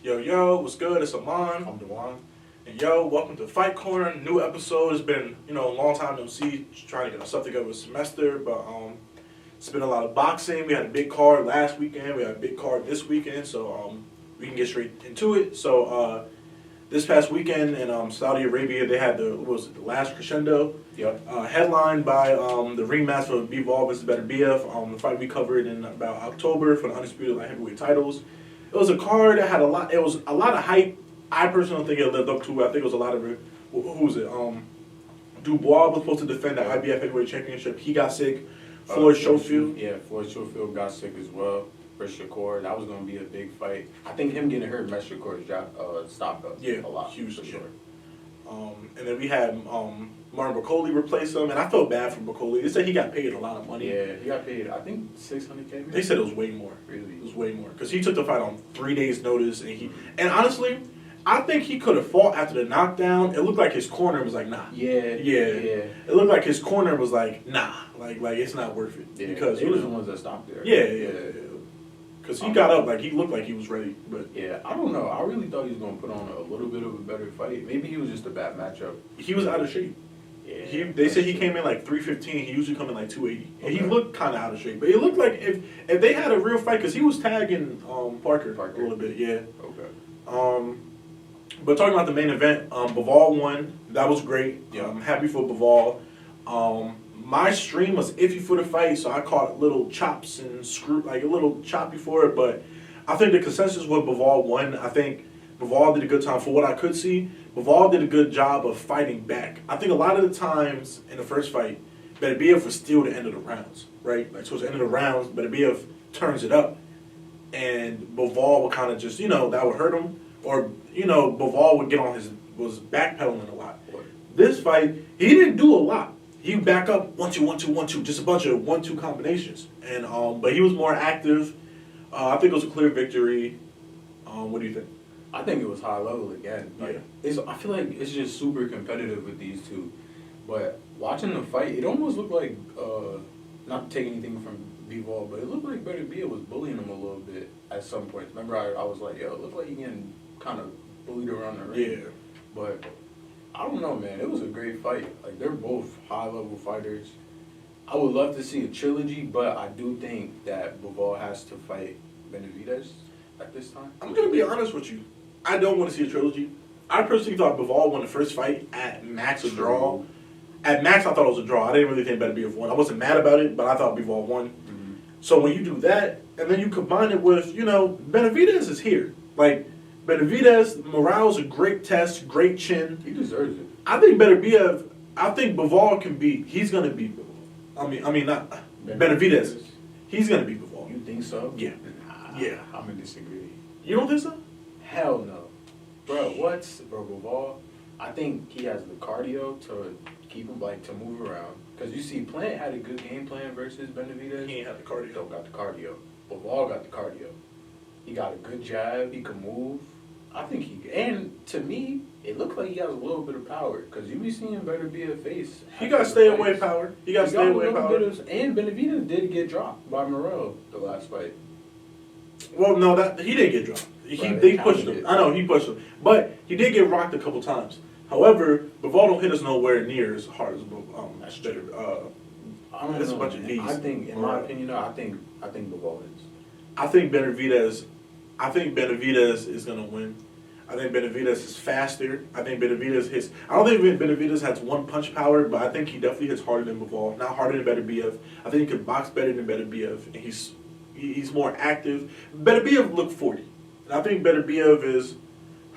Yo, what's good? It's Amon. I'm Dewan. And yo, welcome to Fight Corner. New episode. It's been, a long time no see. Just trying to get ourselves together with semester, but it's been a lot of boxing. We had a big card last weekend. We had a big card this weekend, so we can get straight into it. So this past weekend in Saudi Arabia, they had the last crescendo. Yep. Headlined by the rematch for Bivol versus Beterbiev. The fight we covered in about October for the Undisputed light heavyweight titles. It was a card that had a lot. It was a lot of hype. I personally think it lived up to it. I think it was a lot of it. Who was it? Dubois was supposed to defend the IBF heavyweight championship. He got sick. Floyd Schofield. Yeah, Floyd Schofield got sick as well. For Shakur, that was going to be a big fight. I think him getting hurt messed Shakur's stock up a lot. Huge for sure. And then we had Martin Bacoli replace him, and I felt bad for Bacoli. They said he got paid a lot of money. Yeah, he got paid, I think, $600K. They said it was way more. Really? It was way more. Because he took the fight on 3 days' notice. And honestly, I think he could have fought after the knockdown. It looked like his corner was like, nah. Yeah. It looked like his corner was like, nah. Like it's not worth it. Yeah, because he was the ones that stopped there. Yeah. Because he got up, he looked like he was ready. But yeah, I don't know. I really thought he was going to put on a little bit of a better fight. Maybe he was just a bad matchup. He was out of shape. Yeah, they said he came in like 315. He usually come in like 280. And he looked kind of out of shape. But it looked like if they had a real fight, because he was tagging Parker a little bit, yeah. Okay. But talking about the main event, Bivol won. That was great. Yeah. I'm happy for Bivol. My stream was iffy for the fight, so I caught little chops and a little choppy for it. But I think the consensus was Bivol won. I think Bivol did a good time. For what I could see, Bivol did a good job of fighting back. I think a lot of the times in the first fight, Beterbiev was still the end of the rounds, right? Like towards the end of the rounds, Beterbiev turns it up, and Bivol would kind of just, that would hurt him, or Bivol would get on was backpedaling a lot. This fight, he didn't do a lot. He would back up 1-2, 1-2, 1-2, just a bunch of 1-2 combinations, and but he was more active. I think it was a clear victory. What do you think? I think it was high level again. I feel like it's just super competitive with these two. But watching the fight, it almost looked like, not to take anything from Bivol, but it looked like Beterbiev was bullying him a little bit at some points. Remember, I was like, yo, it looked like he getting kind of bullied around the ring. Yeah. But I don't know, man. It was a great fight. Like, they're both high-level fighters. I would love to see a trilogy, but I do think that Bivol has to fight Benavidez at this time. I'm going to be honest with you. I don't want to see a trilogy. I personally thought Bivol won the first fight at max a draw. At max, I thought it was a draw. I didn't really think Beterbiev won. I wasn't mad about it, but I thought Bivol won. Mm-hmm. So when you do that, and then you combine it with, Benavidez is here. Like, Benavidez, morale's a great test, great chin. He deserves it. I think Bivol can beat. He's going to beat Bivol. I mean, not Benavidez. He's going to beat Bivol. You think so? Yeah. Yeah. I'm going to disagree. You don't think so? Hell no. Bro, Bivol, I think he has the cardio to keep him, to move around. Because you see, Plant had a good game plan versus Benavidez. He ain't had the cardio. Don't got the cardio. Bivol got the cardio. He got a good jab. He can move. I think and to me, it looked like he has a little bit of power. Because you be seeing Beterbiev face. He got stay away power. He got stay away power. And Benavidez did get dropped by Morel the last fight. Well, no, he didn't get dropped. They pushed him. I know, he pushed him. But he did get rocked a couple times. However, Bivol don't hit us nowhere near as hard as that's true. I don't know, a bunch of knees. I think, in my opinion, I think Bivol wins. I think Benavidez is going to win. I think Benavidez is faster. I think Benavidez hits. I don't think Benavidez has one punch power, but I think he definitely hits harder than Bivol. Not harder than Beterbiev. I think he could box better than Beterbiev, and he's more active. Beterbiev looked 40. And I think Beterbiev is.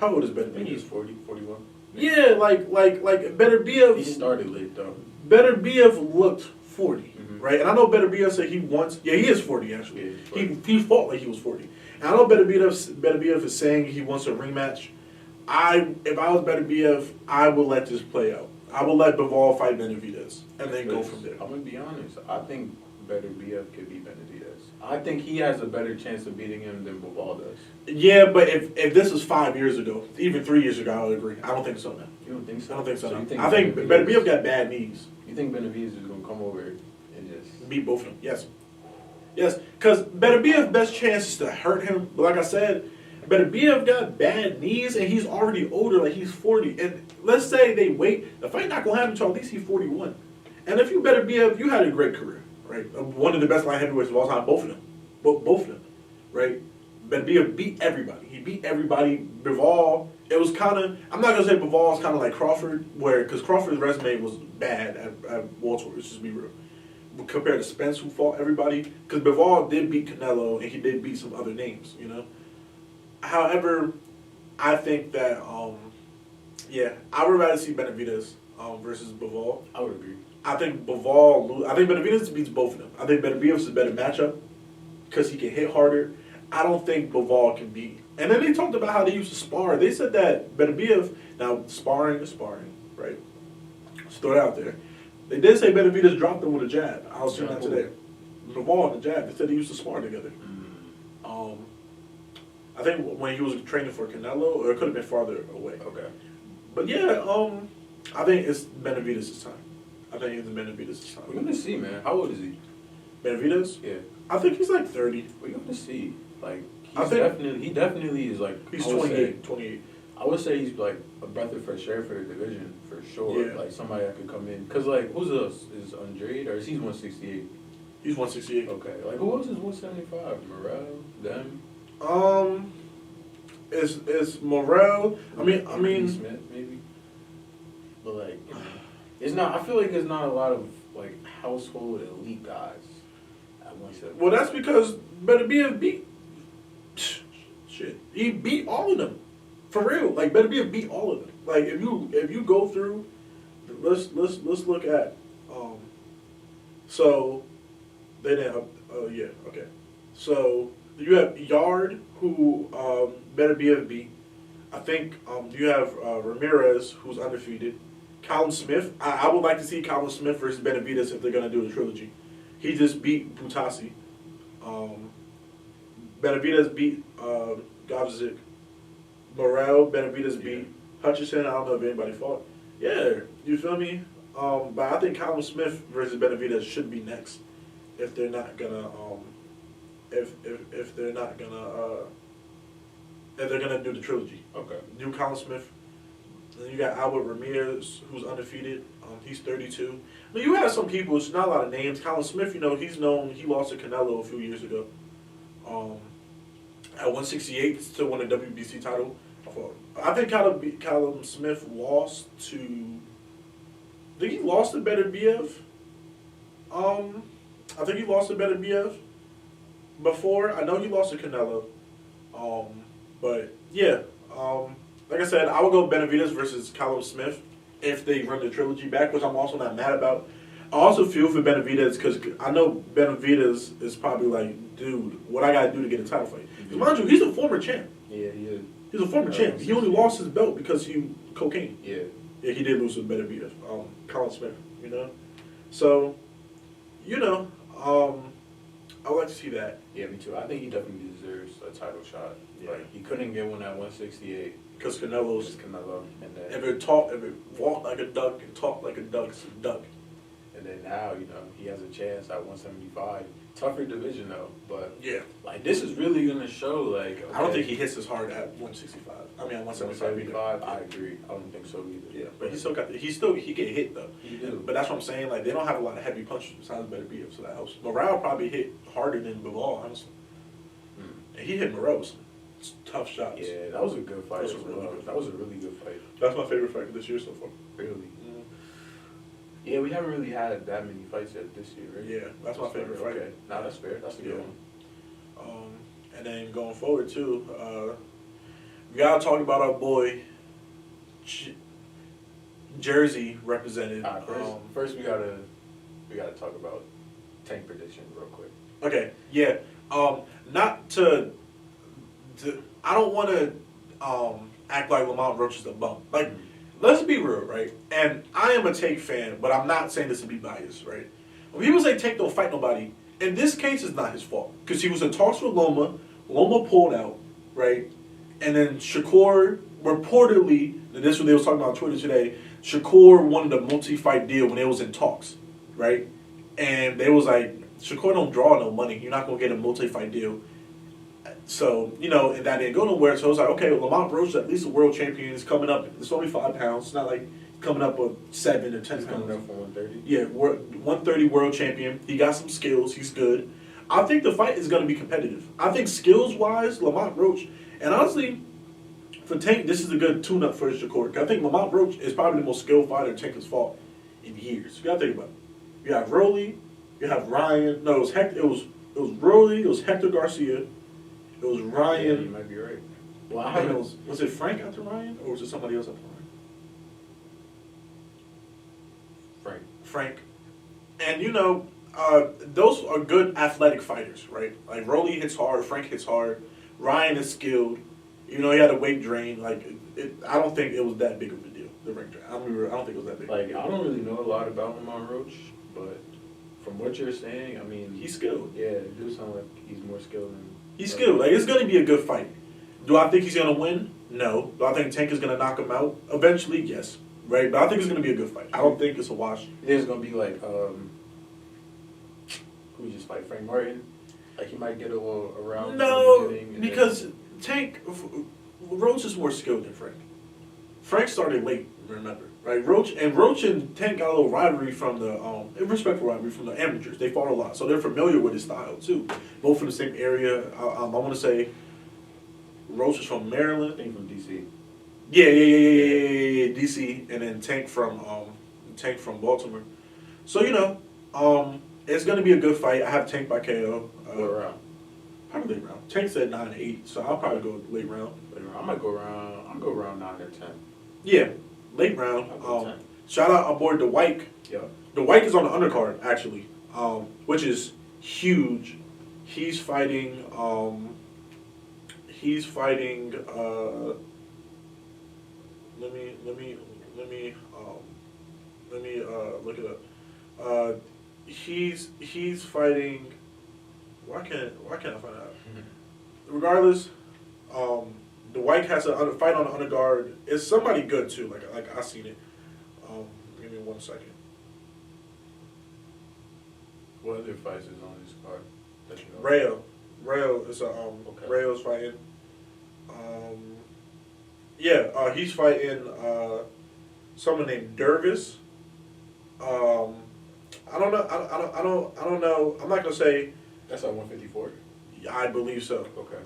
How old is Beterbiev? I think he's 40, 41. Yeah, like Beterbiev. He started late though. Beterbiev looked 40, right? And I know Beterbiev said he wants. Yeah, he is 40 actually. Yeah, 40. He fought like he was 40. And I know Beterbiev is saying he wants a rematch. If I was Beterbiev, I would let this play out. I would let Bivol fight Benavidez and then go from there. I'm gonna be honest. I think Beterbiev could beat Benavidez. I think he has a better chance of beating him than Bivol does. Yeah, but if this was 5 years ago, even 3 years ago, I would agree. I don't think so now. You don't think so? I don't think so. I think Beterbiev got bad knees. You think Benavidez is gonna come over and just beat both of them? Yes. Yes, because Beterbiev's best chance is to hurt him. But like I said, Beterbiev got bad knees and he's already older, like he's 40. And let's say they wait, the fight not gonna happen until at least he's 41. And if you Beterbiev, you had a great career, right? One of the best light heavyweights of all time, both of them. Both of them, right? Beterbiev beat everybody. He beat everybody. Bivol, it was kind of, I'm not gonna say Bivol's kind of like Crawford, because Crawford's resume was bad at welterweight, let's just be real. Compared to Spence, who fought everybody, because Bivol did beat Canelo and he did beat some other names, you know. However, I think that I would rather see Benavidez versus Bivol. I would agree. I think Benavidez beats both of them. I think Beterbiev is a better matchup because he can hit harder. I don't think Bivol can beat. And then they talked about how they used to spar. They said that Beterbiev, now sparring is sparring, right? Just throw it out there. They did say Benavidez dropped him with a jab. I was seeing that today. Bivol and the jab. They said they used to spar together. I think when he was training for Canelo, or it could have been farther away. Okay. But yeah, I think it's Benavidez' time. I think it's Benavidez' time. We're gonna see, man. How old is he? Benavidez? Yeah. I think he's like 30. We're gonna see. Like, he definitely is like. He's 28. I would say he's like a breath of fresh air for the division for sure. Yeah. Like somebody that could come in. Cause like who's else is Andrade or is he 168? He's 168. Okay. Like who else is 175? Morel, them. It's Morel. I mean, Smith maybe. But like, it's not. I feel like there's not a lot of like household elite guys at 175. Well, that's because Beterbiev beat. Shit, he beat all of them, for real. Like Beterbiev beat all of them. Like if you go through, let's look at. So they didn't. Yeah. Okay. So you have Yard, who Beterbiev beat. I think you have Ramirez, who's undefeated. Callum Smith. I would like to see Callum Smith versus Benavidez if they're gonna do the trilogy. He just beat Butasi. Benavidez beat Gavzik. Morel, Benavidez beat Hutchison. I don't know if anybody fought. Yeah, you feel me? But I think Callum Smith versus Benavidez should be next if they're not gonna if they're gonna do the trilogy. Okay. Do Callum Smith. Then you got Albert Ramirez, who's undefeated. He's 32. Now you have some people. It's not a lot of names. Callum Smith, he's known. He lost to Canelo a few years ago. At 168 to win a WBC title. I think Callum Smith lost to. I think he lost to Beterbiev. I think he lost to Beterbiev before. I know he lost to Canelo. But yeah. Like I said, I would go Benavidez versus Callum Smith if they run the trilogy back, which I'm also not mad about. I also feel for Benavidez because I know Benavidez is probably like, dude, what I gotta do to get a title fight? Because mind you, he's a former champ. Yeah, he is. He's a former champ. He only lost his belt because he cocaine. Yeah. Yeah, he did lose to Beterbiev. Callum Smith, you know? So, you know, I would like to see that. Yeah, me too. I think he definitely deserves a title shot. Yeah. Like, he couldn't get one at 168. Because Canelo's, Canelo. And then, if it walked like a duck and talked like a duck, it's a duck. And then now, you know, he has a chance at 175. Tougher division though, but yeah, like this is really gonna show. Like, okay, I don't think he hits as hard at 165. I mean, at 175. I agree. I don't think so either. Yeah, but he get hit though. He do. But that's what I'm saying. Like they don't have a lot of heavy punches besides Beterbiev, so that helps. Morel probably hit harder than Bivol, honestly. And he hit Morel with some tough shots. Yeah, that was a good fight. That was a really good fight. That's my favorite fight of this year so far. Really. Yeah, we haven't really had that many fights yet this year, right? Yeah, that's my favorite fight. Okay, now that's fair. That's a good one. And then going forward too, we gotta talk about our boy Jersey represented. First we gotta talk about tank prediction real quick. Okay, yeah. Not to I don't want to act like Lamont Roach is a bum. Like. Let's be real, right? And I am a Tank fan, but I'm not saying this to be biased, right? When people say Tank don't fight nobody, in this case, it's not his fault. Because he was in talks with Loma. Loma pulled out, right? And then Shakur, reportedly, and this is what they was talking about on Twitter today, Shakur wanted a multi-fight deal when they was in talks, right? And they was like, Shakur don't draw no money. You're not going to get a multi-fight deal. So, and that didn't go nowhere. So I was like, okay, well, Lamont Roach is at least a world champion. He's coming up. It's only 5 pounds. It's not like coming up with 7 or 10 He's pounds. coming up from 130. Yeah, 130 world champion. He got some skills. He's good. I think the fight is going to be competitive. I think skills-wise, Lamont Roach, and honestly, for Tank, this is a good tune-up for Shakur. I think Lamont Roach is probably the most skilled fighter Tank has fought in years. You got to think about it. You have Rolly, you have Ryan. No, it was Hector. It was Rolly. It was Hector Garcia. It was Ryan. Yeah, you might be right. Well, I haven't. Was it Frank after Ryan, or was it somebody else after Ryan? Frank. And those are good athletic fighters, right? Like Rolly hits hard, Frank hits hard, Ryan is skilled. He had a weight drain. Like I don't think it was that big of a deal. The ring drain. I don't think it was that big. Like I don't really know a lot about Lamont Roach, but from what you're saying, I mean, he's skilled. Yeah, it do sound like he's more skilled than. He's skilled. Like it's going to be a good fight. Do I think he's going to win? No. Do I think Tank is going to knock him out eventually? Yes. Right, but I think it's going to be a good fight. I don't think it's a wash. There's going to be like who just fight Frank Martin? Like he might get a little around. No, because Tank Roach is more skilled than Frank. Frank started late, remember, right? Roach and Tank got a little rivalry from the respectful rivalry from the amateurs. They fought a lot, so they're familiar with his style too. Both from the same area. I want to say Roach is from Maryland. I think from DC. Yeah, DC, and then Tank from Baltimore. So it's gonna be a good fight. I have Tank by KO. What round? Probably late round. Tank said 9-8, so I'll probably go late round. I might go around. I'll go around 9 or 10. Yeah, late round. I'll go 10. Shout out aboard Dwyke. Yeah. Dwyke is on the undercard actually, which is huge. He's fighting. Let me look it up. He's fighting. Why can't I find out? Regardless, Dwyke has a fight on the undercard. It's somebody good too. Like I seen it. Give me 1 second. What other fights is on this card? That you know? Rayo is Okay. Rayo's fighting. He's fighting someone named Dervis. I don't know. I'm not gonna say. That's at 154. I believe so. Okay.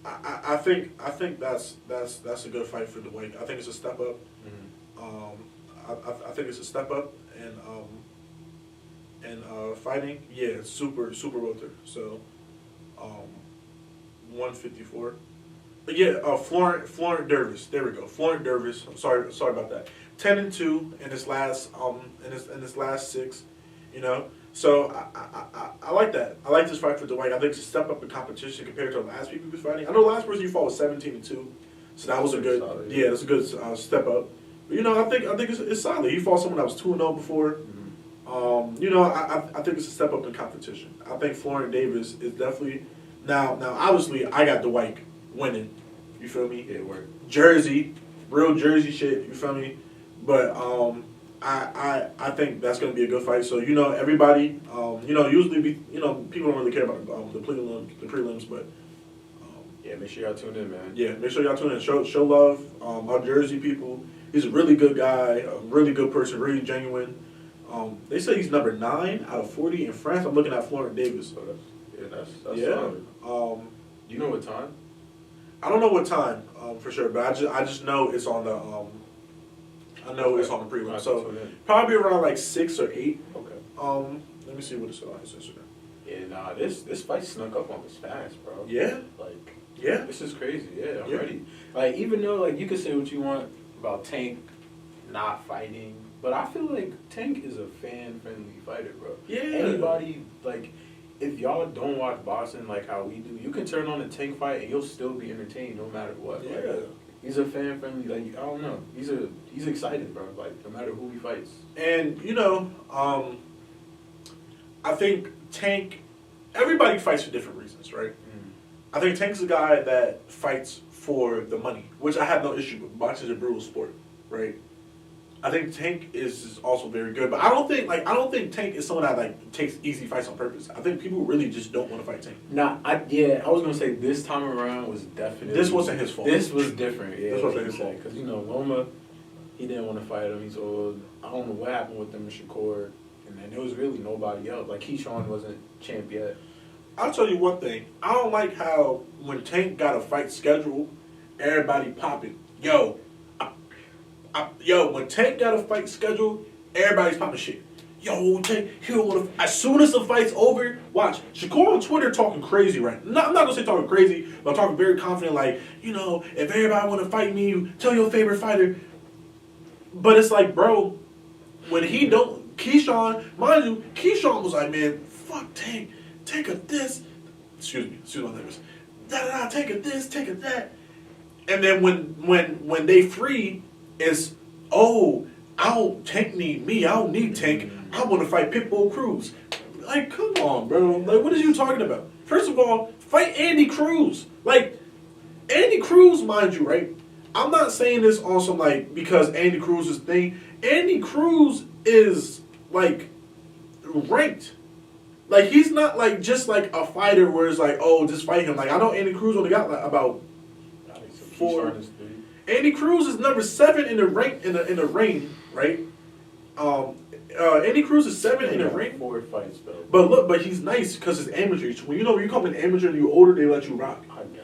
I think that's a good fight for Dwyke. I think it's a step up. I think it's a step up and fighting. Yeah, super welter. So 154. But yeah, Florent Dervis. There we go. Florent Dervis. I'm sorry about that. 10-2 in his last in his last 6. So I like that. I like this fight for Dwyke. I think it's a step up in competition compared to the last people he was fighting. I know the last person you fought was 17-2, so that was a good. Solid, yeah, that's a good step up. But I think it's solid. He fought someone that was 2-0 before. I think it's a step up in competition. I think Florent Davis is definitely now. Obviously, I got Dwyke winning. You feel me? Yeah, it worked. Jersey, real Jersey shit. You feel me? But I think that's going to be a good fight. So everybody, usually people don't really care about the prelims, but yeah, make sure y'all tune in, man. Yeah, make sure y'all tune in. Show love, our Jersey people. He's a really good guy, a really good person, really genuine. They say he's number 9 out of 40 in France. I'm looking at Florent Davis. So that's Yeah. solid. Do you know what time? I don't know what time for sure, but I just know it's on the I know it's on the prelim. So probably around like 6 or 8. Okay. Let me see what it's on his Instagram. Yeah, nah, this fight snuck up on us fast, bro. Yeah. Yeah. This is crazy. Yeah, I'm Yeah. ready. Like, even though you can say what you want about Tank not fighting, but I feel like Tank is a fan-friendly fighter, bro. Yeah. Anybody, if y'all don't watch boxing like how we do, you can turn on a Tank fight and you'll still be entertained no matter what. Yeah. He's a fan-friendly, I don't know. He's excited, bro, no matter who he fights. And, I think Tank, everybody fights for different reasons, right? I think Tank's a guy that fights for the money, which I have no issue with. Boxing is a brutal sport, right? I think Tank is also very good, but I don't think Tank is someone that like takes easy fights on purpose. I think people really just don't want to fight Tank. I was gonna say this time around was definitely. This wasn't his fault. This was different. Yeah, this wasn't his fault because Loma, he didn't want to fight him. He's old. I don't know what happened with him and Shakur, and then there was really nobody else. Like Keyshawn wasn't champ yet. I'll tell you one thing. I don't like how when Tank got a fight scheduled, everybody popping. When Tank got a fight scheduled, everybody's popping shit. Yo, Tank, he don't want to. As soon as the fight's over, watch. Shakur on Twitter talking crazy right now. I'm not going to say talking crazy, but I'm talking very confident like, if everybody want to fight me, tell your favorite fighter. But it's like, bro, when he don't, Keyshawn, mind you, Keyshawn was like, man, fuck Tank, take a this. Excuse my language. Da-da-da, take a this, take a that. And then when they free, it's, Tank need me. I don't need Tank. I want to fight Pitbull Cruz. Like, come on, bro. Like, what are you talking about? First of all, fight Andy Cruz. Like, Andy Cruz, mind you, right? I'm not saying this on some, like, because Andy Cruz is thing. Andy Cruz is, like, ranked. Like, he's not, like, just, like, a fighter where it's like, just fight him. Like, I know Andy Cruz only got, like, about 4. Andy Cruz is number 7 in the rank in the ring, right? Andy Cruz is 7 in the ring. 4 fights though. But he's nice because it's amateur. When when you come in amateur and you're older, they let you rock. I guess.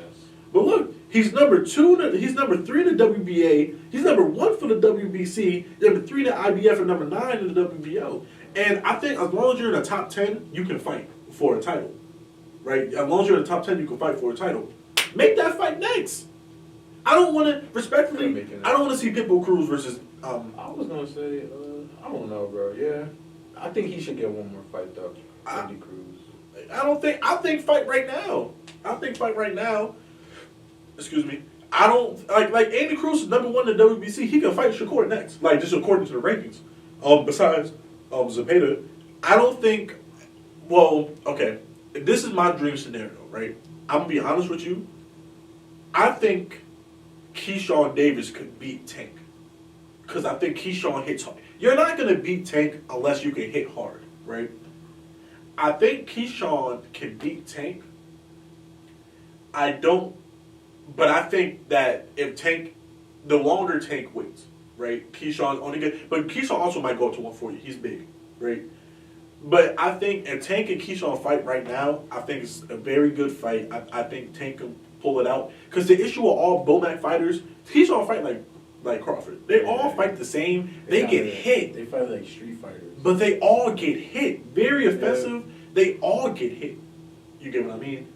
But look, he's number 2. He's number 3 in the WBA. He's number 1 for the WBC. Number 3 in the IBF and number 9 in the WBO. And I think as long as you're in the top 10, you can fight for a title, right? As long as you're in the top 10, you can fight for a title. Make that fight next. I don't want to, respectfully, I don't want to see Pitbull Cruz versus. I was gonna say, I don't know, bro. Yeah, I think he should get one more fight though. Andy Cruz. I think fight right now. Excuse me. I don't like Andy Cruz is number 1 in the WBC. He can fight Shakur next. Like, just according to the rankings. Besides Zepeda, I don't think. Well, okay. This is my dream scenario, right? I'm gonna be honest with you. I think Keyshawn Davis could beat Tank. Because I think Keyshawn hits hard. You're not going to beat Tank unless you can hit hard, right? I think Keyshawn can beat Tank. But I think that if Tank, the longer Tank waits, right? Keyshawn only but Keyshawn also might go up to 140. He's big, right? But I think if Tank and Keyshawn fight right now, I think it's a very good fight. I think Tank can pull it out. Because the issue with all Bomac fighters, Keyshawn fight like Crawford. They all fight the same. They get hit. They fight like street fighters. But they all get hit. Very offensive. Yeah. They all get hit. You get what I mean?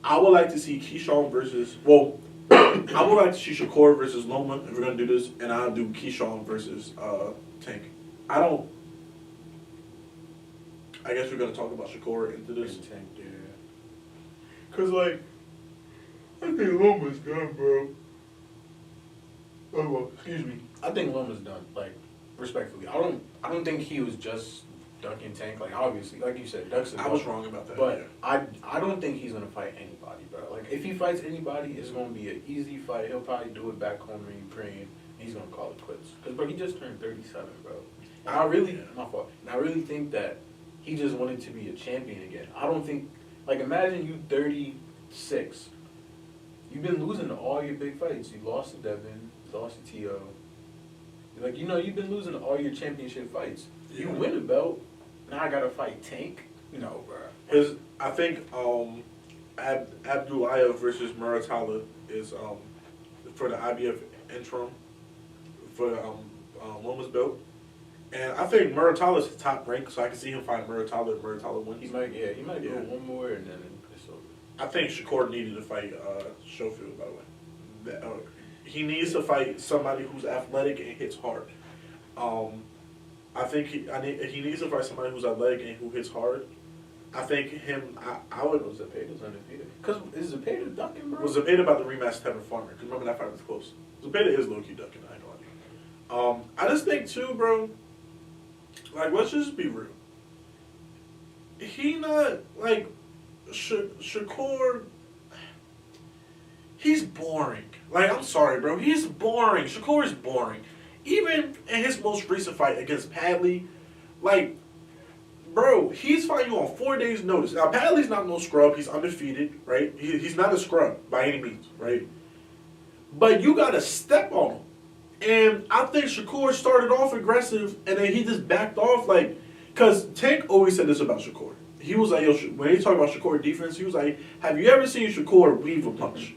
I would like to see Keyshawn versus... Well, I would like to see Shakur versus Loma if we're going to do this. And I'll do Keyshawn versus Tank. I guess we're going to talk about Shakur into this. Tank, yeah. Because, like... I think Loma's done, bro. Oh, well, excuse me. I think Loma's done. Like, respectfully, I don't think he was just ducking Tank. Like, obviously, like you said, ducks. I was wrong about that. But yeah. I don't think he's gonna fight anybody, bro. Like, if he fights anybody, it's gonna be an easy fight. He'll probably do it back home in Ukraine, and he's gonna call it quits. Cause bro, he just turned 37, bro. And my fault. And I really think that he just wanted to be a champion again. I don't think, like, imagine you 36. You've been losing all your big fights. You lost to Devin, you lost to T.O. Like, you've been losing all your championship fights. Yeah. You win a belt, now I gotta fight Tank? No, bro. I think Abdullayev versus Muratalla is for the IBF interim for Loma's belt. And I think Muratalla is the top rank, so I can see him fight Muratalla if Muratalla wins. He might do one more and then it's over. I think Shakur needed to fight Schofield, by the way. He needs to fight somebody who's athletic and hits hard. I think he needs to fight somebody who's athletic and who hits hard. I think I would... Zepeda's undefeated. Because is Zepeda ducking, bro? Was Zepeda about to rematch Tevin Farmer? Because remember, that fight was close. Zepeda is low-key ducking, I ain't gonna lie. I just think, too, bro, like, let's just be real. He not, like... Shakur, he's boring. Like, I'm sorry, bro. He's boring. Shakur is boring. even in his most recent fight against Padley, like, bro, he's fighting you on 4 days' notice. Now, Padley's not no scrub. He's undefeated, right? He's not a scrub by any means, right? But you got to step on him. And I think Shakur started off aggressive, and then he just backed off, like, because Tank always said this about Shakur. He was like, yo, when he talked about Shakur defense, he was like, have you ever seen Shakur weave a punch?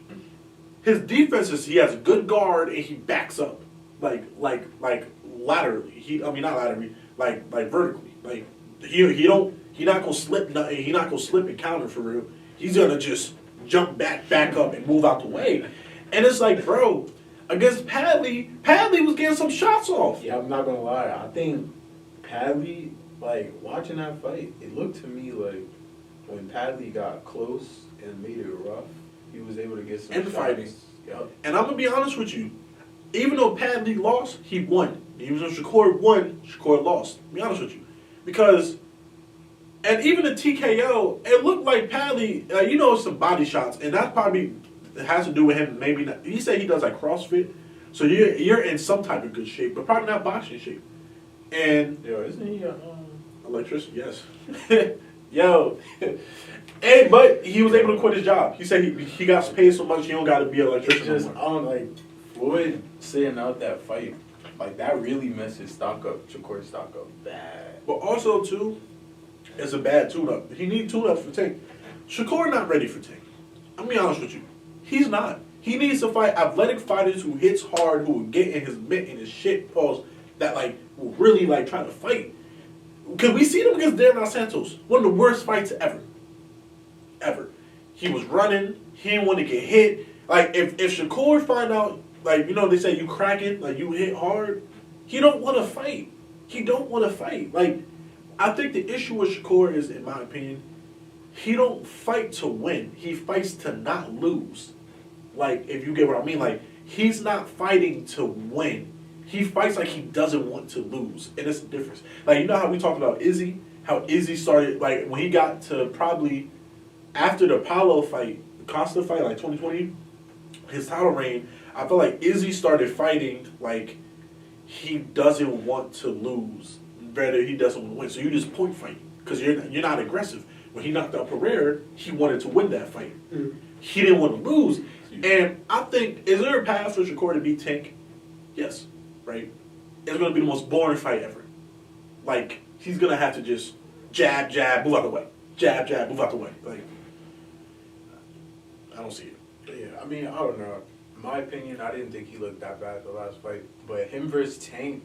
His defense is he has a good guard and he backs up, like laterally. Not laterally, like vertically. Like he not gonna slip nothing. He not gonna slip and counter for real. He's gonna just jump back up and move out the way. And it's like, bro, against Padley was getting some shots off. Yeah, I'm not gonna lie. I think Padley, like, watching that fight, it looked to me like when Padley got close and made it rough, he was able to get some and shots. Fighting. Yep. And I'm gonna be honest with you, even though Padley lost, he won. Even though Shakur won, Shakur lost. To be honest with you, because and even the TKO, it looked like Padley, some body shots, and that probably has to do with him. Maybe not. He said he does like CrossFit, so you're in some type of good shape, but probably not boxing shape. And yo, isn't he electrician? Yes. Yo. And but he was able to quit his job. He said he got paid so much he don't got to be an electrician. Just Floyd sitting out that fight, like that really messed his stock up, Shakur's stock up bad. But also too, it's a bad tune-up. He needs tune-ups for Tank. Shakur not ready for Tank. I'm be honest with you, he's not. He needs to fight athletic fighters who hits hard, who will get in his mitt and his shit pulse, that like will really like try to fight. Because we seen him against Daniel Santos, one of the worst fights ever. He was running. He didn't want to get hit. Like, if Shakur find out, like, they say you cracking, like, you hit hard, he don't want to fight. He don't want to fight. Like, I think the issue with Shakur is, in my opinion, he don't fight to win. He fights to not lose. Like, if you get what I mean. Like, he's not fighting to win. He fights like he doesn't want to lose. And it's the difference. Like, you know how we talked about Izzy? How Izzy started, like, when he got to probably after the Paulo fight, the Costa fight, like 2020, his title reign, I feel like Izzy started fighting like he doesn't want to lose. Rather, he doesn't want to win. So you just point fight because you're not aggressive. When he knocked out Pereira, he wanted to win that fight. Mm-hmm. He didn't want to lose. And I think, is there a path for Shakur to beat Tank? Yes. Right? It's going to be the most boring fight ever. Like, he's going to have to just jab, move out the way. Jab, move out the way. Like, I don't see it. Yeah, I mean, I don't know. In my opinion, I didn't think he looked that bad the last fight. But him versus Tank,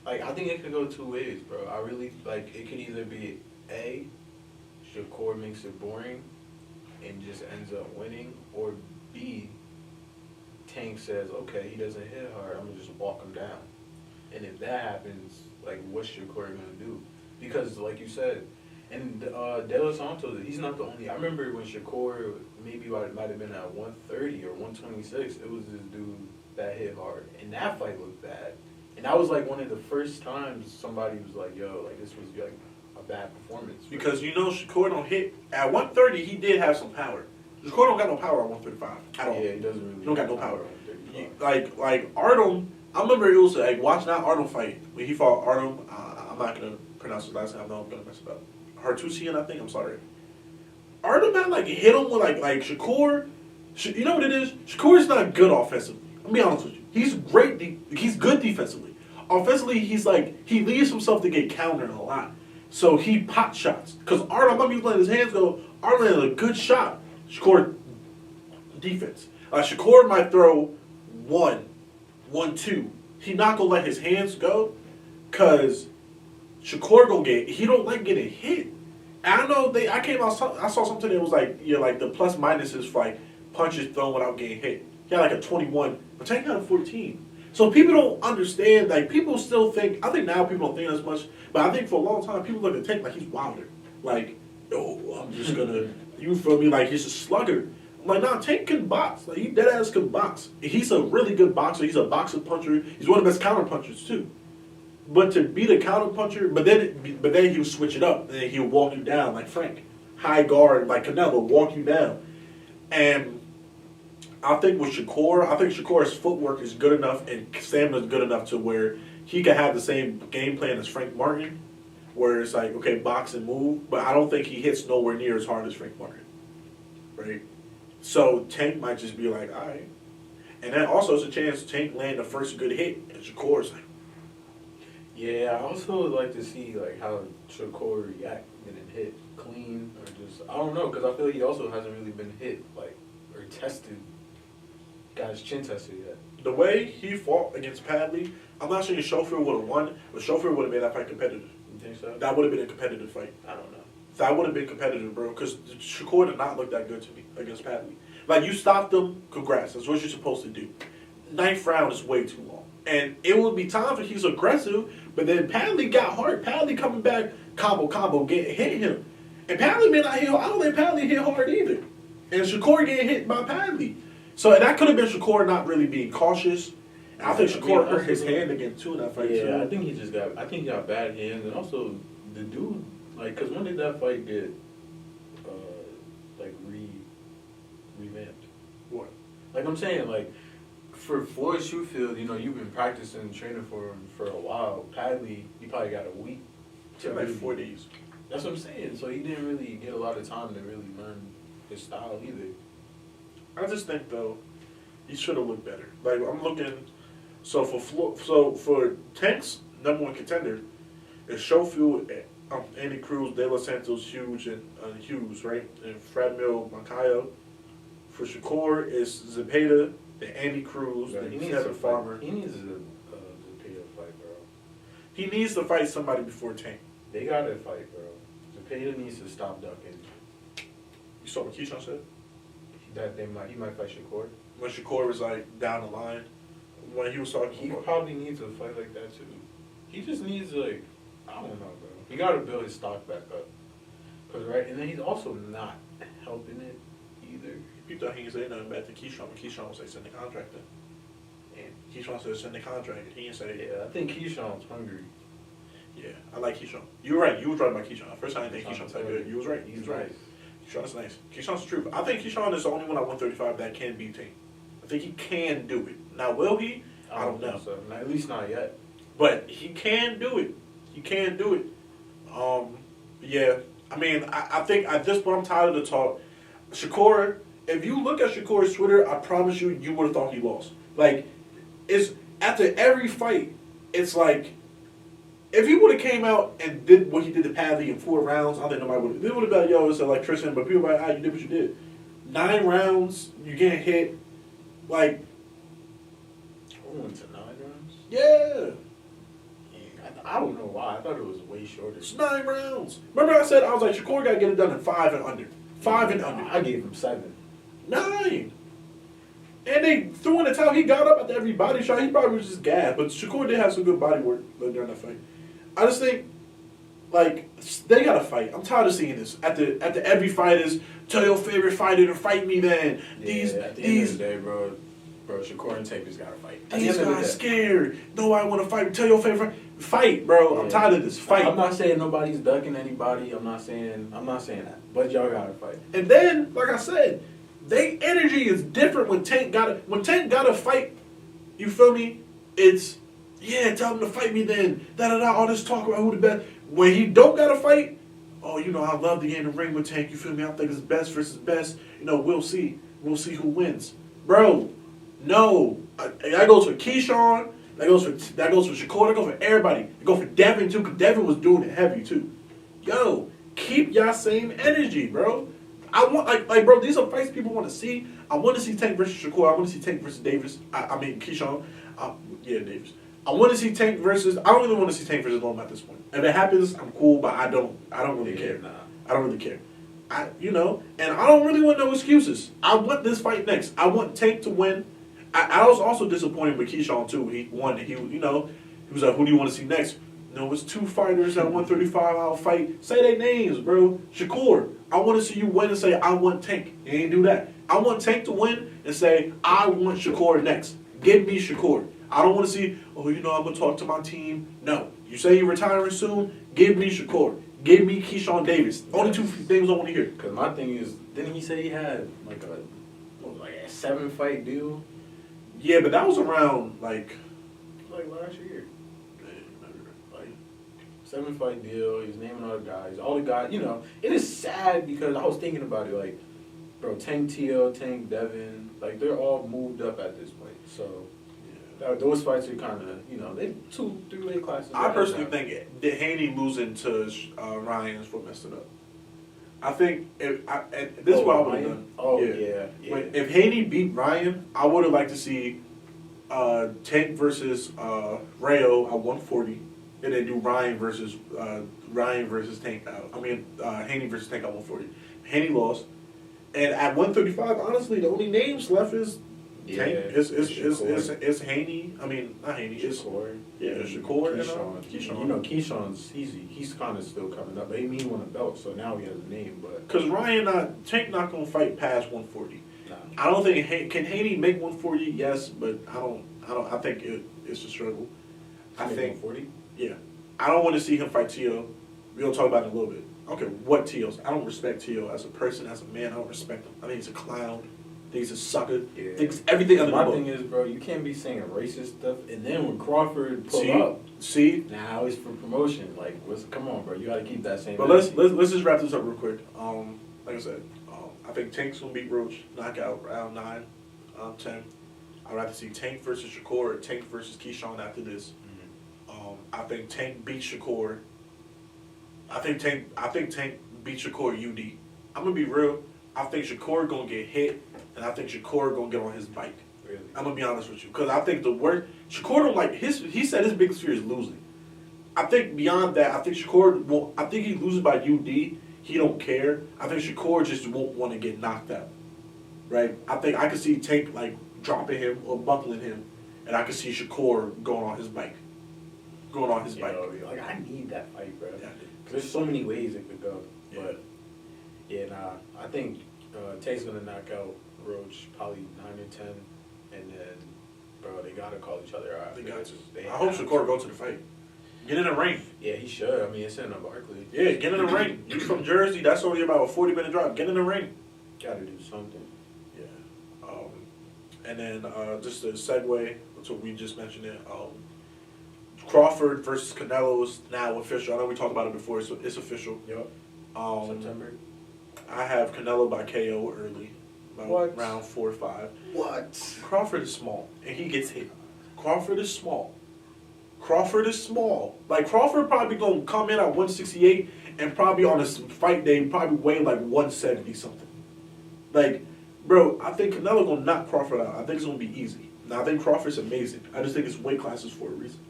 like, I think it could go two ways, bro. I really, like, it could either be A, Shakur makes it boring and just ends up winning, or B, Tank says, okay, he doesn't hit hard, I'm going to just walk him down. And if that happens, like, what's Shakur going to do? Because, like you said, and De Los Santos, he's not the only. I remember when Shakur maybe might have been at 130 or 126, it was this dude that hit hard. And that fight looked bad. And that was, like, one of the first times somebody was like, yo, like, this was, like, a bad performance. Because, Shakur don't hit. At 130, he did have some power. Shakur don't got no power at 135 at all. Yeah, he doesn't really. He don't got no power. Like Artem, I remember it was like watching that Artem fight when he fought Artem. I'm not gonna pronounce his last name. I know I'm gonna mess it up. Hartusian, I think. I'm sorry. Artem had like hit him with like Shakur. You know what it is? Shakur is not good offensively. I'll be honest with you. He's great. He's good defensively. Offensively, he's like he leaves himself to get countered a lot. So he pot shots because Artem. I remember he was letting his hands go. Artem had a good shot. Shakur defense. Shakur might throw 1-2. He not gonna let his hands go, cause Shakur gonna he don't like getting hit. And I know I saw something that was like like the plus minuses for like punches thrown without getting hit. He had like a 21, but Tank had a 14. So people don't understand. Like people still think. I think now people don't think as much, but I think for a long time people look at Tank like he's Wilder. Like, I'm just gonna. You feel me? Like he's a slugger. I'm like, nah, Tank can box. Like he dead ass can box. He's a really good boxer. He's a boxer puncher. He's one of the best counter punchers too. But to be the counter puncher, but then he would switch it up. And then he would walk you down like Frank, high guard like Canelo, walk you down. And I think with Shakur, I think Shakur's footwork is good enough and stamina is good enough to where he can have the same game plan as Frank Martin, where it's like, okay, box and move, but I don't think he hits nowhere near as hard as Frank Martin, right? So Tank might just be like, all right. And then also it's a chance Tank land the first good hit, and Shakur's like, yeah, I also would like to see like how Shakur react getting hit clean or just I don't know because I feel like he also hasn't really been hit like or tested, got his chin tested yet. the way he fought against Padley, I'm not saying Schofield would have won, but Schofield would have made that fight competitive. You think so? That would have been a competitive fight. I don't know. That would have been competitive, bro, because Shakur did not look that good to me against Padley. Like, you stopped him, congrats. That's what you're supposed to do. 9th round is way too long. And it would be time for he's aggressive, but then Padley got hard. Padley coming back, combo, hitting him. And Padley may not hit hard. I don't think Padley hit hard either. And Shakur getting hit by Padley. So that could have been Shakur not really being cautious. And I think Shakur hurt his hand again, too, in that fight, too. Yeah, I think he got bad hands. And also, the dude, like, because when did that fight get, revamped? What? Like, I'm saying, like, for Floyd Shoefield, you know, you've been practicing and training for him for a while. Padley, he probably got a week. To like 4 days. That's what I'm saying. So he didn't really get a lot of time to really learn his style either. I just think, though, he should have looked better. Like, I'm looking... So for Tank's #1 contender, is Schofield, Andy Cruz, De Los Santos, Hughes, and Hughes, right? And Fradmil Moncayo. For Shakur, is Zepeda, then Andy Cruz, Yeah, then Kevin Farmer. He needs a Zepeda fight, bro. He needs to fight somebody before Tank. They got to fight, bro. Zepeda needs to stop ducking. You saw what Keyshawn said? He might fight Shakur. When Shakur was like down the line, when he was talking, He probably needs a fight like that too. He just needs like, I don't know, bro. He got to build his stock back up. Cause right, and then he's also not helping it either. People thought he didn't say nothing bad to Keyshawn, but Keyshawn was like, send the contract in. And Keyshawn said, send the contract. He didn't say, Yeah, I think Keyshawn's hungry. yeah, I like Keyshawn. You were right. You was right about Keyshawn. First time I didn't think Keyshawn's that good. You was right. He's right. Keyshawn's nice. Keyshawn's the truth. I think Keyshawn is the only one at 135 that can beat Tank. I think he can do it. Now, will he? I don't know. So. At least not yet. But he can do it. He can do it. Yeah. I mean, I think at this point I'm tired of the talk. Shakur, if you look at Shakur's Twitter, I promise you, you would have thought he lost. Like, it's after every fight, it's like, if he would have came out and did what he did to Padley in 4 rounds, I don't think nobody would have. They would have been like, yo, it's an electrician, but people were like, you did what you did. 9 rounds, you getting hit. Like, We went to 9 rounds? yeah. I don't know why. I thought it was way shorter. It's 9 rounds. Remember I said, I was like, Shakur got to get it done in 5 and under. 5 and under. I gave him 7. 9. And they threw in the towel. He got up after every body shot. He probably was just gassed. But Shakur did have some good body work during that fight. I just think, like, they got to fight. I'm tired of seeing this. After every fight is, tell your favorite fighter to fight me, man. Yeah, at the end of the day, bro, Shakur and Taker's got to fight. These guys scared. Nobody want to fight. Tell your favorite fight, bro. Yeah. I'm tired of this. Fight. I'm not saying nobody's ducking anybody. I'm not saying that. But y'all got to fight. And then, like I said, they energy is different when Tank got to fight. You feel me? It's, yeah, tell him to fight me then. All this talk about who the best. When he don't got to fight, oh, you know, I love to get in the ring with Tank. You feel me? I think it's best versus best. You know, we'll see. We'll see who wins. Bro, no. That goes for Keyshawn. That goes for Shakur. That goes for everybody. It goes for Devin, too, because Devin was doing it heavy, too. Yo, keep y'all same energy, bro. I want, like, bro, these are fights people want to see. I want to see Tank versus Shakur. I want to see Tank versus Davis. I mean, Keyshawn. Davis. I want to see Tank versus, I don't really want to see Tank versus Lom at this point. If it happens, I'm cool, but I don't really care. Nah. I don't really care. And I don't really want no excuses. I want this fight next. I want Tank to win. I was also disappointed with Keyshawn, too. He won. He was like, who do you want to see next? It's 2 fighters at 135. I'll fight. Say their names, bro. Shakur, I want to see you win and say, I want Tank. You ain't do that. I want Tank to win and say, I want Shakur next. Give me Shakur. I don't want to see, I'm going to talk to my team. No. You say you're retiring soon? Give me Shakur. Give me Keyshawn Davis. Only 2 things I want to hear. Because my thing is, didn't he say he had like like a 7-fight deal. Yeah, but that was around like Last year. Like 7-fight deal. He's naming all the guys. You know, it is sad because I was thinking about it. Like, bro, Tank T.O., Tank Devin, like they're all moved up at this point. So those fights are kind of, you know, they 2-3 weight classes. I personally think that Haney losing to Ryan is what messed it up. I think this is what I would have done. Oh yeah. If Haney beat Ryan, I would have liked to see Tank versus Rayo at 140, and then do Ryan versus Tank. Haney versus Tank at 140. Haney lost, and at 135, honestly, the only names left is Tank. It's Haney. I mean, not Haney. It's Shakur. Shakur and Keyshawn. You know, Keyshawn's he's kind of still coming up, but he won a belt, so now he has a name. But because Tank not gonna fight past 140. Nah. I don't think can Haney make 140. Yes, but I don't. I think it's a struggle. I think 140. Yeah, I don't want to see him fight T.O. We'll talk about it in a little bit. Okay, what T.O.'s? I don't respect T.O. as a person, as a man. I don't respect him. I think he's a clown. I think he's a sucker. Yeah. I think he's everything under the book. My thing is, bro, you can't be saying racist stuff, and then when Crawford pull up, now it's for promotion. Like, come on, bro, you got to keep that same. But let's just wrap this up real quick. Like I said, I think Tank's gonna beat Roach, knockout round 9, 10. I'd rather see Tank versus Shakur or Tank versus Keyshawn after this. I think Tank beats Shakur. I think Tank beats Shakur UD. I'm gonna be real. I think Shakur gonna get hit, and I think Shakur gonna get on his bike. Really? I'm gonna be honest with you, because I think Shakur don't like he said his biggest fear is losing. I think beyond that, I think Shakur won't. I think he loses by UD. He don't care. I think Shakur just won't want to get knocked out. Right? I think I could see Tank like dropping him or buckling him, and I could see Shakur going on his bike. Like, I need that fight, bro. Yeah. Because there's so many ways it could go. Yeah. But, I think Tank's going to knock out Roach probably 9 or 10. And then, bro, they got to call each other out. They got to. I hope Shakur go to the fight. Get in the ring. Yeah, he should. I mean, it's in a Barkley. Yeah, get in the ring. You from Jersey, that's only about a 40-minute drive. Get in the ring. Got to do something. Yeah. And then just to segue to what we just mentioned it, Crawford versus Canelo is now official. I know we talked about it before, so it's official. Yep. September. I have Canelo by KO early, about round 4 or 5. What? Crawford is small, and he gets hit. Crawford is small. Like, Crawford probably gonna come in at 168 and probably on a fight day probably weigh like 170 something. Like, bro, I think Canelo gonna knock Crawford out. I think it's gonna be easy. Now I think Crawford's amazing. I just think it's weight classes for a reason.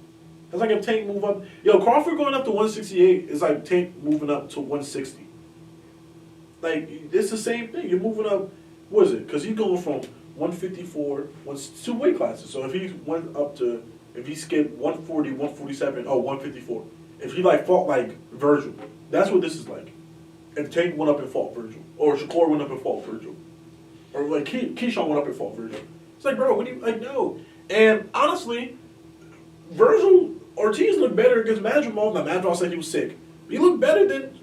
It's like if Tank move up, Crawford going up to 168 is like Tank moving up to 160. Like, it's the same thing. You're moving up. What is it? Because he's going from 154, 2 weight classes. So if he went up to, if he skipped 140, 147, 154. If he like fought like Virgil, that's what this is like. If Tank went up and fought Virgil, or Shakur went up and fought Virgil, or like Keyshawn went up and fought Virgil. It's like, bro, what do you like? No. And honestly, Virgil Ortiz looked better against Madrigal. Now Madrigal said he was sick. He looked better than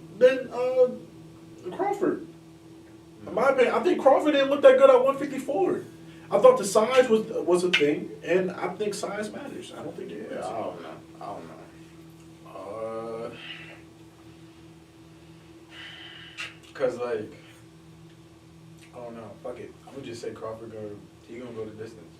Crawford. In my opinion, I think Crawford didn't look that good at 154. I thought the size was a thing, and I think size matters. I don't think it matters. I don't know. Cause like, I don't know. Fuck it. I'm gonna just say Crawford he gonna go the distance.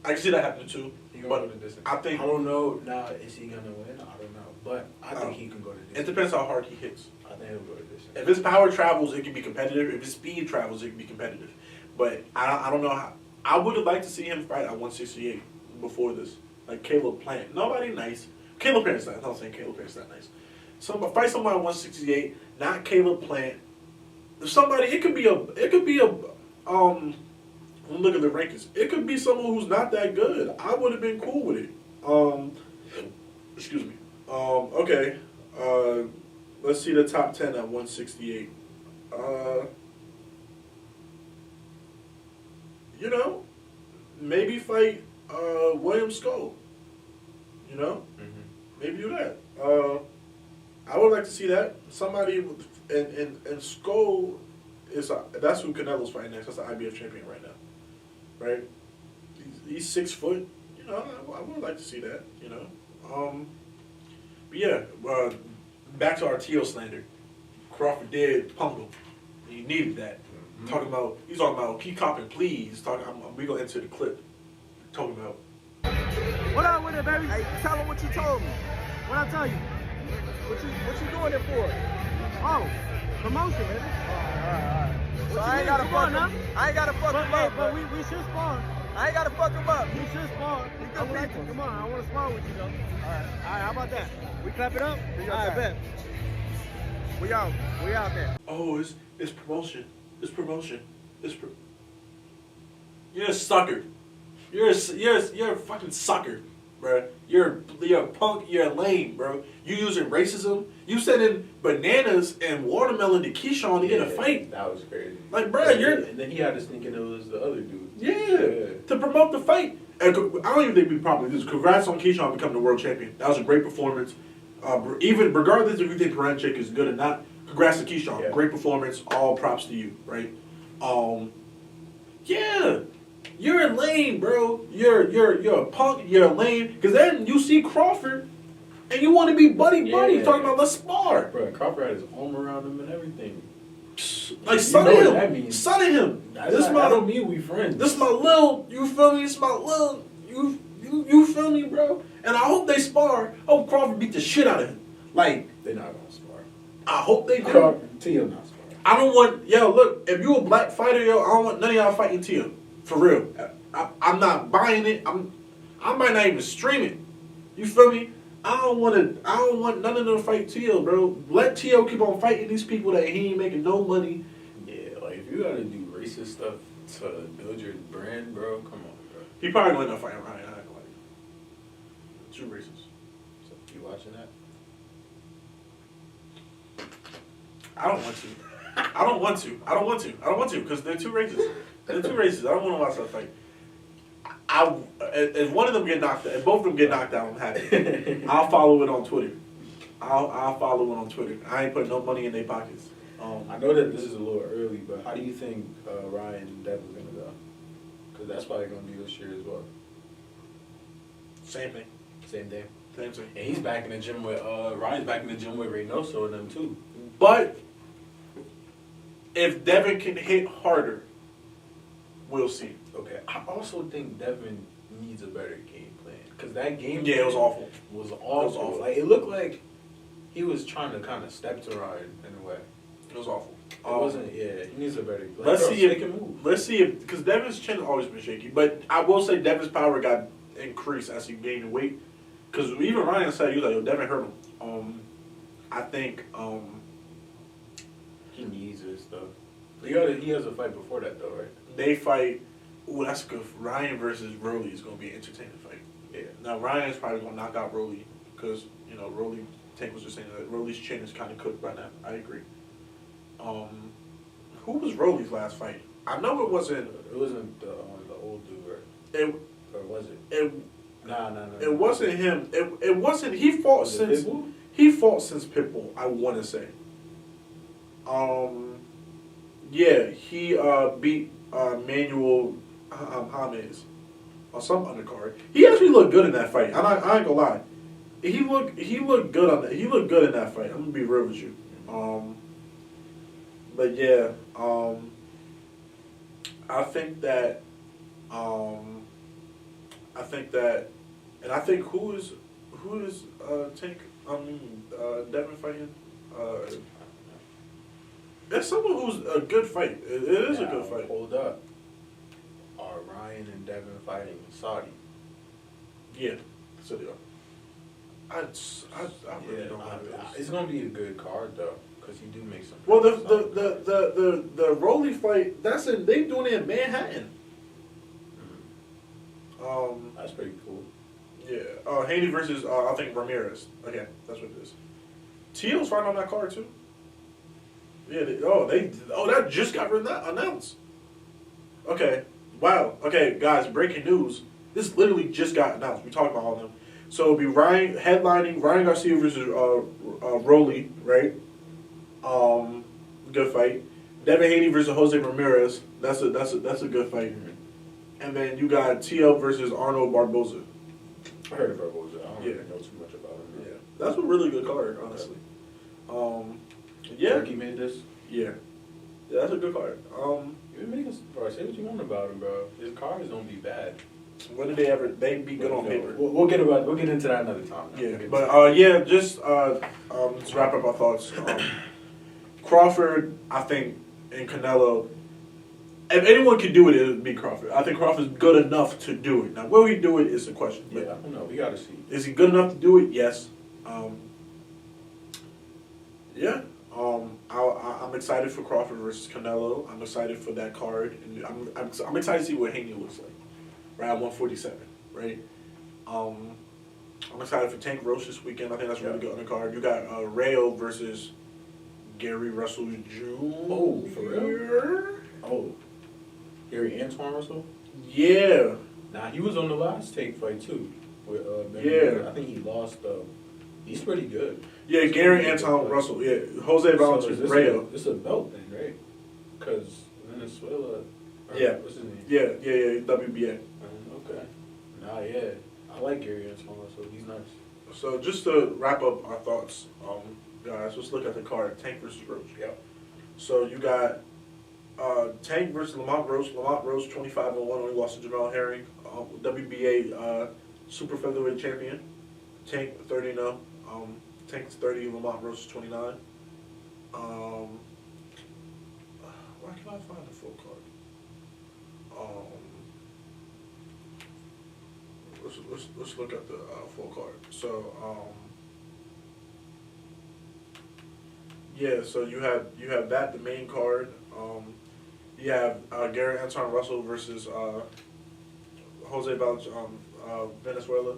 I can see that happening too. He gonna go the distance. I don't know. Now, is he gonna win? I don't know. But I think he can go the distance. It depends how hard he hits. I think he'll go the distance. If his power travels, it can be competitive. If his speed travels, it can be competitive. But I don't know how. I would have liked to see him fight at 168 before this. Like Caleb Plant. Nobody nice. Caleb Plant's not. I'm not saying Caleb Plant's not nice. Fight somebody at 168, not Caleb Plant. Somebody. It could be a. Look at the rankings. It could be someone who's not that good. I would have been cool with it. Excuse me. Okay. Let's see the top 10 at 168. Maybe fight William Skull. Maybe do that. I would like to see that. Somebody and Skull that's who Canelo's fighting next. That's the IBF champion right now, right? He's 6 foot. You know, I would like to see that. You know, but yeah. Back to our Tio slander. Crawford did punk him. He needed that. He's talking about keep copping, please. We gonna enter the clip. Talking about. What up with it, baby? Hey, tell him what you told me. What I tell you? What you doing it for? Oh, promotion, baby. All right. So I ain't gotta fuck him. I ain't gotta fuck him up. But we should spar. I ain't gotta fuck him up. We should spar. I would like to. Come on, I want to spar with you though. All right. How about that? We clap it up. All right, bet. We out there. Oh, it's promotion. It's promotion. You're a sucker. You're a fucking sucker, bro. You're a punk. You're a lame, bro. You using racism. You sending bananas and watermelon to Keyshawn to get a fight. That was crazy. Like, bro, and then he had us thinking it was the other dude. Yeah, to promote the fight. And I don't even think we probably do this. Congrats on Keyshawn becoming the world champion. That was a great performance. Even regardless if you think Peranchik is good or not, congrats to Keyshawn. Yeah. Great performance. All props to you, right? Yeah. You're a lame, bro. You're a punk. You're a lame. Because then you see Crawford, and you want to be buddy. Talking about let's spar. Bro, Crawford had his arm around him and everything. Like son of him. Son of him. I don't mean we friends. This my little. You feel me? This my little. You feel me, bro? And I hope they spar. I hope Crawford beat the shit out of him. Like they're not gonna spar. I hope they do. Tio not spar. I don't want. Yo, look. If you a black fighter, I don't want none of y'all fighting Tio. For real. I'm not buying it. I might not even stream it. You feel me? I don't want none of them to fight Tio, bro. Let Tio keep on fighting these people that he ain't making no money. Yeah, like if you gotta do racist stuff to build your brand, bro, come on, bro. He probably gonna end up fighting Ryan. I ain't gonna lie. Too racist. So you watching that? I don't want to because they're too racist. They're too racist. I don't want to watch that fight. If one of them get knocked out, if both of them get knocked out, I'm happy. I'll follow it on Twitter. I'll follow it on Twitter. I ain't putting no money in their pockets. I know that this is a little early, but how do you think Ryan and Devin's gonna go? Because that's probably gonna be this year as well. Same thing. Same thing. Same thing. And he's back in the gym with Ryan's back in the gym with Reynoso and them too. But if Devin can hit harder, we'll see. Okay. I also think Devin needs a better game plan because that game plan it was awful. Was awful. Like it looked like he was trying to kind of step to Ryan in a way. It was awful. It wasn't. Yeah, he needs a better. Like, let's see if because Devin's chin has always been shaky, but I will say Devin's power got increased as he gained weight. Because even Ryan said he was like, "Yo, Devin hurt him." I think he needs it stuff. He has a fight before that though, right? They fight. Ooh, that's good. Ryan versus Rolly is going to be an entertaining fight. Yeah. Now Ryan's probably going to knock out Rolly because Rolly. Tank was just saying that Rolly's chin is kind of cooked by now. I agree. Who was Rolly's last fight? I know it wasn't. It wasn't the old dude, right? Or was it? No. It wasn't him. It wasn't. He fought since. He fought since Pitbull. I want to say. Yeah, he beat Manuel James on some undercard. He actually looked good in that fight. I ain't gonna lie. He looked good on that. He looked good in that fight. I'm gonna be real with you. But yeah, I think that, and I think who is Tank? Devin fighting. There's someone who's a good fight. It is a good fight. Hold up. Are Ryan and Devin fighting Saudi? Yeah, so they are. I really don't know. It's gonna be a good card though, because he do make some. Well, the Rolly fight they doing it in Manhattan. That's pretty cool. Yeah. Haney versus I think Ramirez. Okay, that's what it is. Teal's fighting on that card too. Yeah. That just got announced. Okay. Wow. Okay, guys. Breaking news. This literally just got announced. We talked about all of them. So it'll be Ryan headlining Ryan Garcia versus Rolly, right? Good fight. Devin Haney versus Jose Ramirez. That's a good fight. And then you got TL versus Arnold Barboza. I heard of Barboza. I don't Yeah. really know too much about him. Yeah, that's a really good card, honestly. Yeah, Turkey made this. yeah, that's a good card. You make us, bro. Say what you want about him, bro. His cards don't be bad. When did they be good on paper? We'll get into that another time. Yeah, but just to wrap up our thoughts. Crawford, I think, and Canelo. If anyone could do it, it would be Crawford. I think Crawford's good enough to do it. Now, will he do it is the question. Yeah, I don't know. We gotta see. Is he good enough to do it? Yes. Yeah. I'm excited for Crawford versus Canelo. I'm excited for that card, and I'm excited to see what Haney looks like. Right at 147. Right. I'm excited for Tank Roach this weekend. I think that's really good on the card. You got Rayo versus Gary Russell Jr. Oh, for real? Oh, Gary Antoine Russell? Yeah. Nah, he was on the last Tank fight too. With Yeah. I think he lost. He's pretty good. Yeah, Gary Anton Russell. Yeah, Jose Valentin Rayo. This is a belt thing, right? Because Venezuela. Yeah. What's his name? Yeah. WBA. Okay. Nah, yeah. I like Gary Antoine Russell. He's nice. So just to wrap up our thoughts, guys, let's look at the card. Tank versus Roach. Yep. So you got Tank versus Lamont Roach. Lamont Roach 25-1, only lost to Jamal Herring. WBA super featherweight champion. Tank 30-0. Tank's 30. Lamont Roach is 29. Where can I find the full card? Let's look at the full card. So yeah, so you have that, the main card. You have Gary Anton Russell versus Jose Valentin, Venezuela.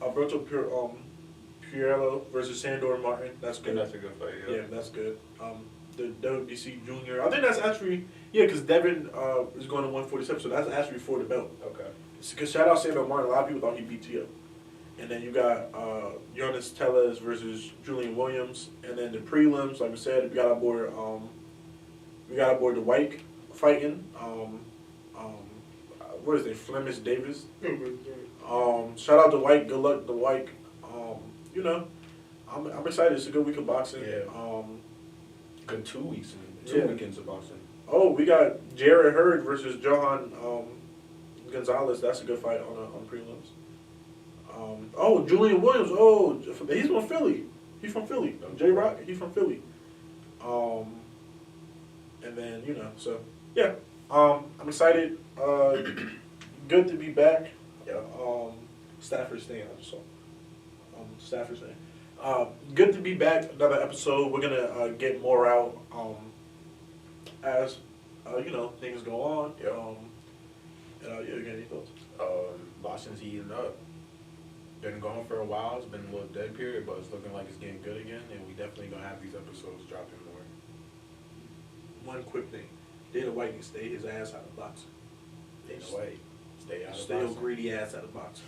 Alberto Pirillo versus Sandor Martin. That's good. That's a good fight. Yeah, that's good. The WBC Junior. I think that's actually because Devin is going to 147, so that's actually for the belt. Okay. Because shout out Sandor Martin. A lot of people thought he beat Tio. And then you got Jonas Tellez versus Julian Williams, and then the prelims, like we said, we got our boy Dwyke fighting. What is it? Flemmings Davis. Shout out to Dwyke. Good luck to Dwyke. You know, I'm excited. It's a good week of boxing. Yeah. Good 2 weeks. Yeah. 2 weekends of boxing. Oh, we got Jared Hurd versus Johan Gonzalez. That's a good fight on prelims. Julian Williams. Oh, he's from Philly. He's from Philly. J Rock. He's from Philly. And then so yeah. I'm excited. Good to be back. Yeah. Stafford's staying. I just saw. Stafford's staying. Good to be back. Another episode. We're gonna get more out as things go on. Yeah. You got any thoughts? Boston's heating up. Been gone for a while. It's been a little dead period, but it's looking like it's getting good again, and we definitely gonna have these episodes dropping more. One quick thing. Dana White can stay his ass out of boxing. Dana White, stay out of Stay boxing. your greedy ass out of boxing.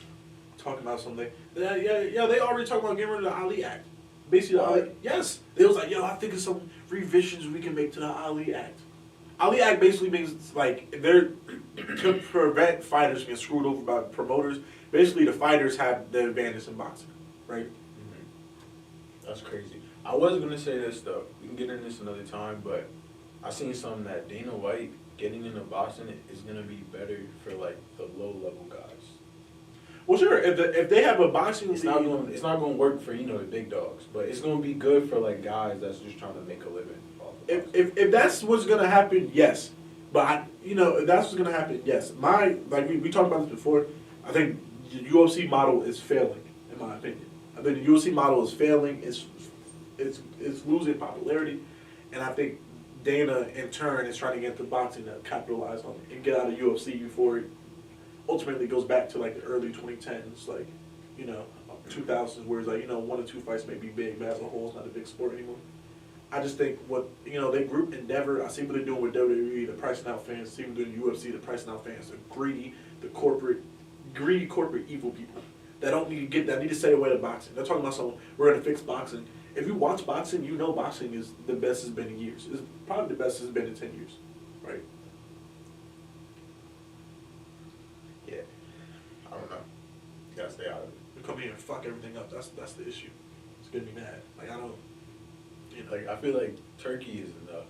Talking about something. Yeah, they already talking about getting rid of the Ali Act. Basically, yes. They was like, I think of some revisions we can make to the Ali Act. Ali Act basically means, like, they're to prevent fighters from getting screwed over by promoters. Basically, the fighters have the advantage in boxing, right? Mm-hmm. That's crazy. I was going to say this, though. We can get into this another time, but I seen something that Dana White getting into boxing is going to be better for, like, the low-level guys. Well, sure. If they have a boxing It's not going to work for, the big dogs, but it's going to be good for, like, guys that's just trying to make a living. If that's what's gonna happen, yes. But if that's what's gonna happen, yes. We talked about this before. I think the UFC model is failing, in my opinion. I think the UFC model is failing. It's losing popularity, and I think Dana in turn is trying to get the boxing to capitalize on it and get out of UFC before it ultimately goes back to like the early 2010s, like 2000s, where it's like 1 or 2 fights may be big, but as a whole, it's not a big sport anymore. I just think they group Endeavor. I see what they're doing with WWE, the pricing out fans. I see what they're doing UFC, the pricing out fans. The greedy, greedy corporate evil people that don't need to that need to stay away to boxing. They're talking about we're going to fix boxing, if you watch boxing, you know boxing is the best it's been in years. It's probably the best it's been in 10 years, right? Yeah. I don't know. You gotta stay out of it. You come here and fuck everything up. That's the issue. It's gonna be mad. Like, I don't, you know. Like, I feel like Turkey is enough.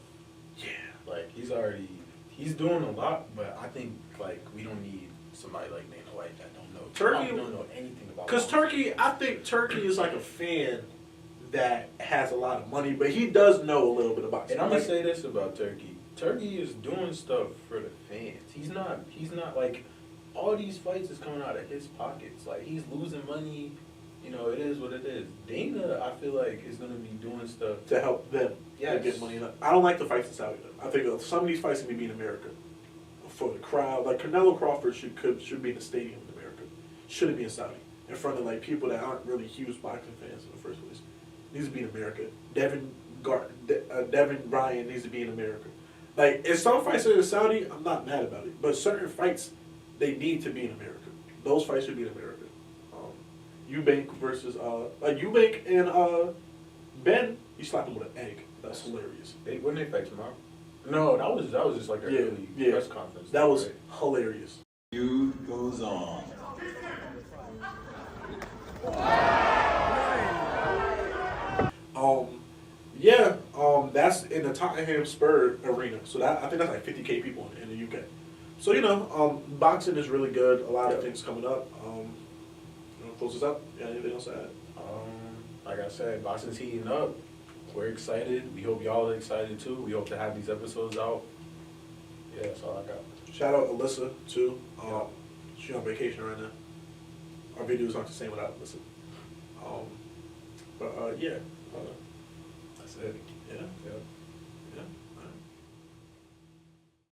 Yeah. Like, he's doing a lot, but I think, like, we don't need somebody like Dana White that don't know. Turkey don't know anything about Because boxing. I think Turkey is like a fan that has a lot of money, but he does know a little bit about And I'm like, gonna say this about Turkey. Turkey is doing stuff for the fans. He's not like, all these fights is coming out of his pockets. Like, he's losing money. You know, it is what it is. Dana, I feel like, is gonna be doing stuff to help them Yes. get money. I don't like the fights in Saudi. I think some of these fights can be in America for the crowd. Like Canelo Crawford should be in the stadium in America. Shouldn't be in Saudi in front of like people that aren't really huge boxing fans in the first place. Needs to be in America. Devin Ryan needs to be in America. Like, if some fights are in Saudi, I'm not mad about it. But certain fights, they need to be in America. Those fights should be in America. Eubank versus Eubank and Ben, you slapped him with an egg. That's hilarious. When they fight tomorrow? No, that was just like a early press conference. That was right? hilarious. Feud goes on. That's in the Tottenham Spur Arena. So I think that's like 50K people in the UK. So boxing is really good. A lot of things coming up. Close this up. Yeah, anything else to add? Like I said, boxing's heating up. We're excited. We hope y'all are excited too. We hope to have these episodes out. Yeah, that's all I got. Shout out Alyssa too. She's on vacation right now. Our videos aren't the same without Alyssa. That's it. Yeah. Yeah.